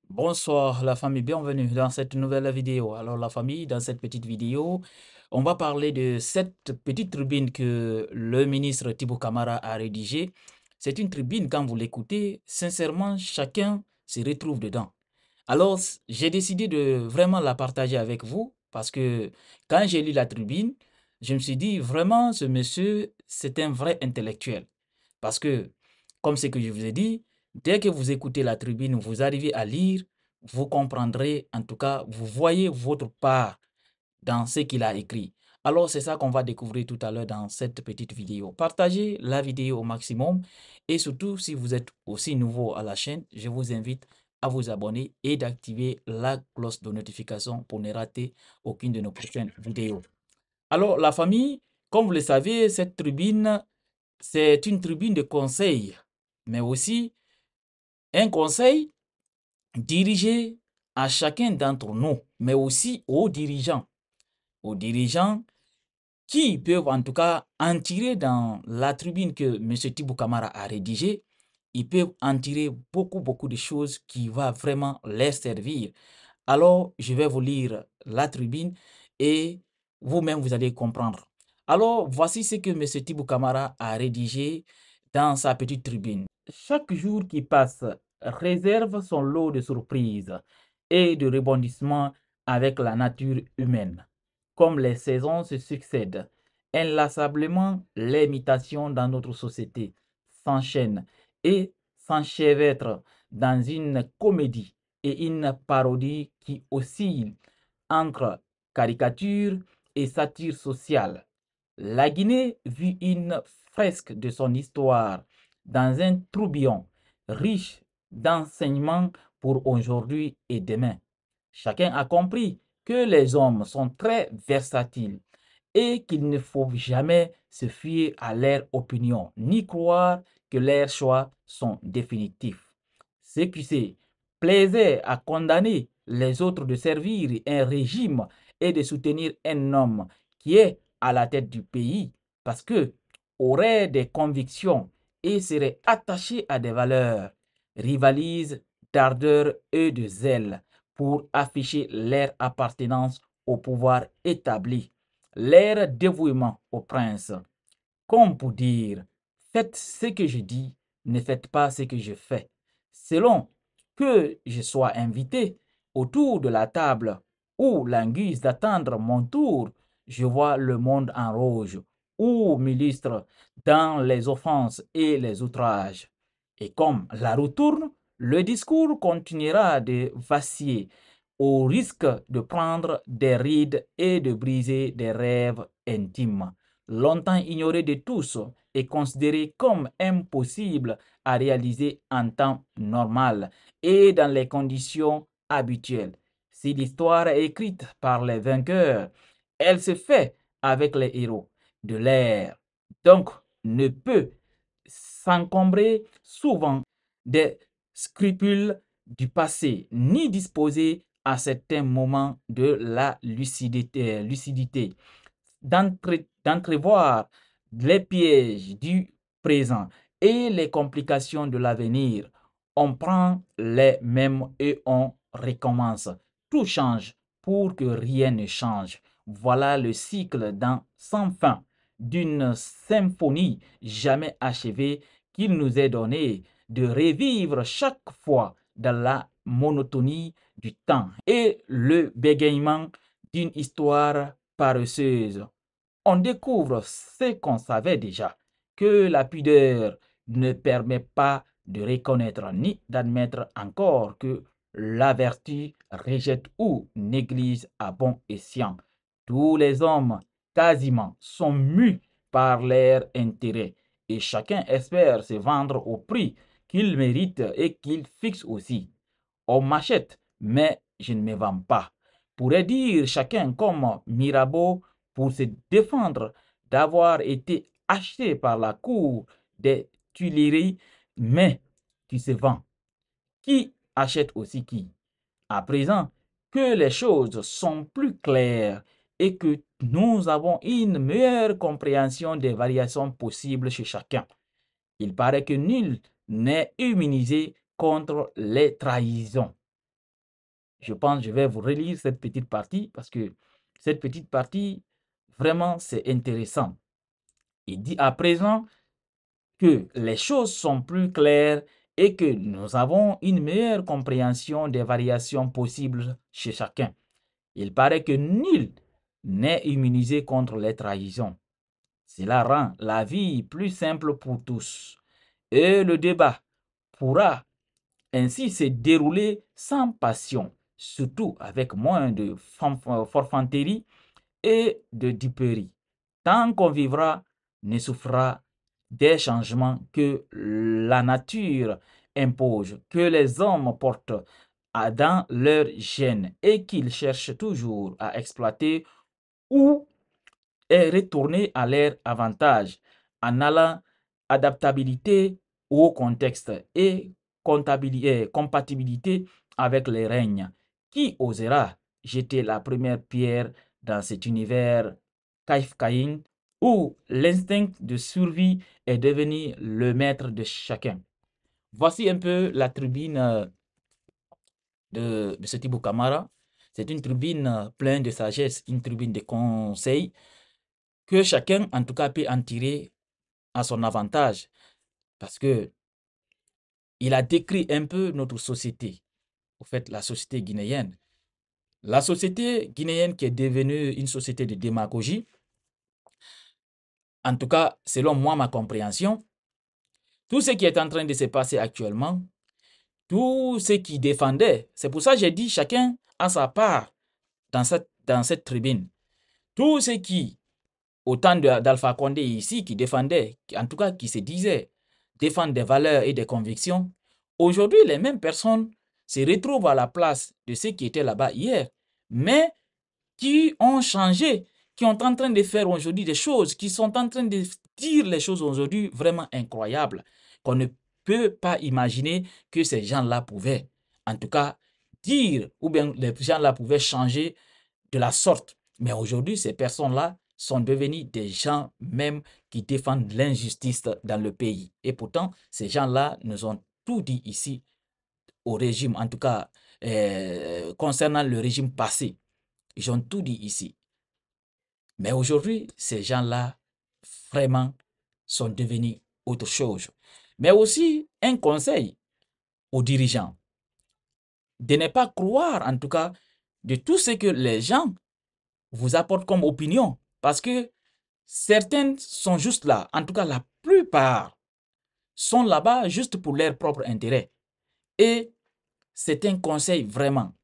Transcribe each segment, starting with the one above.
Bonsoir la famille, bienvenue dans cette nouvelle vidéo. Alors la famille, dans cette petite vidéo, on va parler de cette petite tribune que le ministre Thibaut Camara a rédigée. C'est une tribune, quand vous l'écoutez, sincèrement, chacun se retrouve dedans. Alors, j'ai décidé de vraiment la partager avec vous parce que quand j'ai lu la tribune, je me suis dit vraiment, ce monsieur, c'est un vrai intellectuel. Parce que, comme ce que je vous ai dit, dès que vous écoutez la tribune, vous arrivez à lire, vous comprendrez, en tout cas, vous voyez votre part dans ce qu'il a écrit. Alors, c'est ça qu'on va découvrir tout à l'heure dans cette petite vidéo. Partagez la vidéo au maximum et surtout, si vous êtes aussi nouveau à la chaîne, je vous invite à vous abonner et d'activer la cloche de notification pour ne rater aucune de nos prochaines vidéos. Alors, la famille, comme vous le savez, cette tribune, c'est une tribune de conseil, mais aussi un conseil dirigé à chacun d'entre nous, mais aussi aux dirigeants qui peuvent en tout cas en tirer dans la tribune que M. Thibou Kamara a rédigée, ils peuvent en tirer beaucoup de choses qui vont vraiment leur servir. Alors, je vais vous lire la tribune et vous-même, vous allez comprendre. Alors, voici ce que M. Thibou Kamara a rédigé dans sa petite tribune. Chaque jour qui passe réserve son lot de surprises et de rebondissements avec la nature humaine. Comme les saisons se succèdent, inlassablement les mutations dans notre société s'enchaînent et s'enchevêtrent dans une comédie et une parodie qui oscille entre caricature et satire sociale. La Guinée vit une fresque de son histoire dans un tourbillon riche d'enseignements pour aujourd'hui et demain. Chacun a compris que les hommes sont très versatiles et qu'il ne faut jamais se fier à leur opinion ni croire que leurs choix sont définitifs. Ce qui se plaisait à condamner les autres de servir un régime et de soutenir un homme qui est à la tête du pays parce que aurait des convictions et serait attaché à des valeurs, rivalise d'ardeur et de zèle pour afficher leur appartenance au pouvoir établi, leur dévouement au prince, comme pour dire, faites ce que je dis, ne faites pas ce que je fais. Selon que je sois invité autour de la table ou l'anguille d'attendre mon tour, je vois le monde en rouge ou m'illustre dans les offenses et les outrages. Et comme la roue tourne, le discours continuera de vaciller au risque de prendre des rides et de briser des rêves intimes longtemps ignoré de tous et considéré comme impossible à réaliser en temps normal et dans les conditions habituelles. Si l'histoire est écrite par les vainqueurs, elle se fait avec les héros de l'ère, donc ne peut s'encombrer souvent des scrupules du passé, ni disposer à certains moments de la lucidité d'entrevoir les pièges du présent et les complications de l'avenir. On prend les mêmes et on recommence. Tout change pour que rien ne change. Voilà le cycle sans fin d'une symphonie jamais achevée qu'il nous est donné de revivre chaque fois dans la monotonie du temps et le bégaiement d'une histoire paresseuse. On découvre ce qu'on savait déjà, que la pudeur ne permet pas de reconnaître ni d'admettre encore que la vertu rejette ou néglige à bon escient. Tous les hommes, quasiment, sont mus par leur intérêt et chacun espère se vendre au prix qu'il mérite et qu'il fixe aussi. On m'achète, mais je ne me vends pas. Pourrait dire chacun comme Mirabeau pour se défendre d'avoir été acheté par la cour des Tuileries, mais qui se vend. Qui achète aussi qui? À présent que les choses sont plus claires et que nous avons une meilleure compréhension des variations possibles chez chacun, il paraît que nul n'est immunisé contre les trahisons. Je pense que je vais vous relire cette petite partie parce que cette petite partie, vraiment, c'est intéressant. Il dit à présent que les choses sont plus claires et que nous avons une meilleure compréhension des variations possibles chez chacun. Il paraît que nul n'est immunisé contre les trahisons. Cela rend la vie plus simple pour tous. Et le débat pourra ainsi se dérouler sans passion, surtout avec moins de forfanterie et de duperie. Tant qu'on vivra, ne souffrira des changements que la nature impose, que les hommes portent dans leur gène et qu'ils cherchent toujours à exploiter ou est retourné à leur avantage en allant adaptabilité au contexte et compatibilité avec les règnes. Qui osera jeter la première pierre dans cet univers kafkaïen où l'instinct de survie est devenu le maître de chacun? Voici un peu la tribune de ce Thibaut Camara. C'est une tribune pleine de sagesse, une tribune de conseils que chacun, en tout cas, peut en tirer à son avantage parce que il a décrit un peu notre société, au fait, la société guinéenne. La société guinéenne qui est devenue une société de démagogie, en tout cas, selon moi, ma compréhension, tout ce qui est en train de se passer actuellement, tout ce qui défendait, c'est pour ça que j'ai dit chacun a sa part dans cette tribune. Tout ce qui autant d'Alpha Condé ici qui défendait, en tout cas qui se disait défendre des valeurs et des convictions, aujourd'hui les mêmes personnes se retrouvent à la place de ceux qui étaient là-bas hier, mais qui ont changé, qui sont en train de faire aujourd'hui des choses, qui sont en train de dire les choses aujourd'hui vraiment incroyables, qu'on ne peut pas imaginer que ces gens-là pouvaient, en tout cas, dire, ou bien les gens-là pouvaient changer de la sorte. Mais aujourd'hui, ces personnes-là sont devenues des gens même qui défendent l'injustice dans le pays. Et pourtant, ces gens-là nous ont tout dit ici au régime, en tout cas concernant le régime passé. Ils ont tout dit ici. Mais aujourd'hui, ces gens-là, vraiment, sont devenus autre chose. Mais aussi un conseil aux dirigeants, de ne pas croire, en tout cas, de tout ce que les gens vous apportent comme opinion. Parce que certaines sont juste là, en tout cas la plupart sont là-bas juste pour leur propre intérêt. Et c'est un conseil vraiment.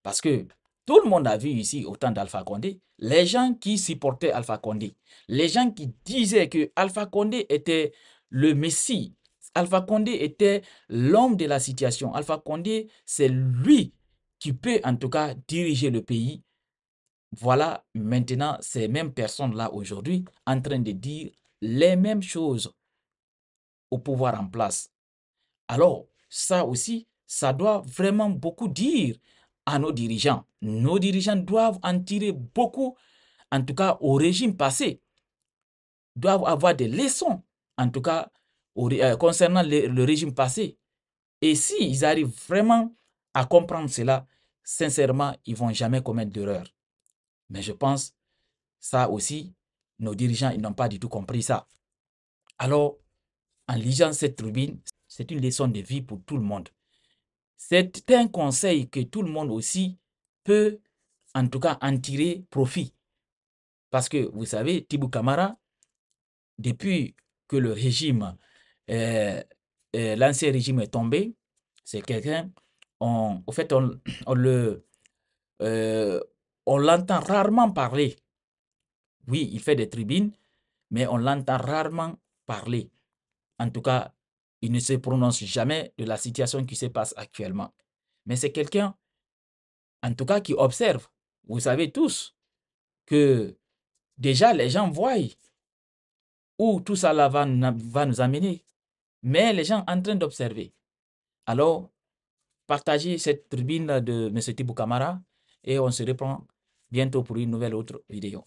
Parce que tout le monde a vu ici au temps d'Alpha Condé, les gens qui supportaient Alpha Condé, les gens qui disaient que Alpha Condé était le Messie, Alpha Condé était l'homme de la situation, Alpha Condé, c'est lui qui peut en tout cas diriger le pays. Voilà maintenant ces mêmes personnes-là aujourd'hui en train de dire les mêmes choses au pouvoir en place. Alors, ça aussi, ça doit vraiment beaucoup dire à nos dirigeants. Nos dirigeants doivent en tirer beaucoup, en tout cas au régime passé, doivent avoir des leçons, en tout cas concernant le régime passé. Et s'ils arrivent vraiment à comprendre cela, sincèrement, ils ne vont jamais commettre d'erreur. Mais je pense, ça aussi, nos dirigeants, ils n'ont pas du tout compris ça. Alors, en lisant cette tribune, c'est une leçon de vie pour tout le monde. C'est un conseil que tout le monde aussi peut, en tout cas, en tirer profit. Parce que, vous savez, Thibaut Camara, depuis que le régime, l'ancien régime est tombé, c'est quelqu'un, au fait, euh, on l'entend rarement parler. Oui, il fait des tribunes, mais on l'entend rarement parler. En tout cas, il ne se prononce jamais de la situation qui se passe actuellement. Mais c'est quelqu'un, en tout cas, qui observe. Vous savez tous que déjà les gens voient où tout ça là va nous amener. Mais les gens sont en train d'observer. Alors, partagez cette tribune de M. Thibaut Camara et on se reprend bientôt pour une nouvelle autre vidéo.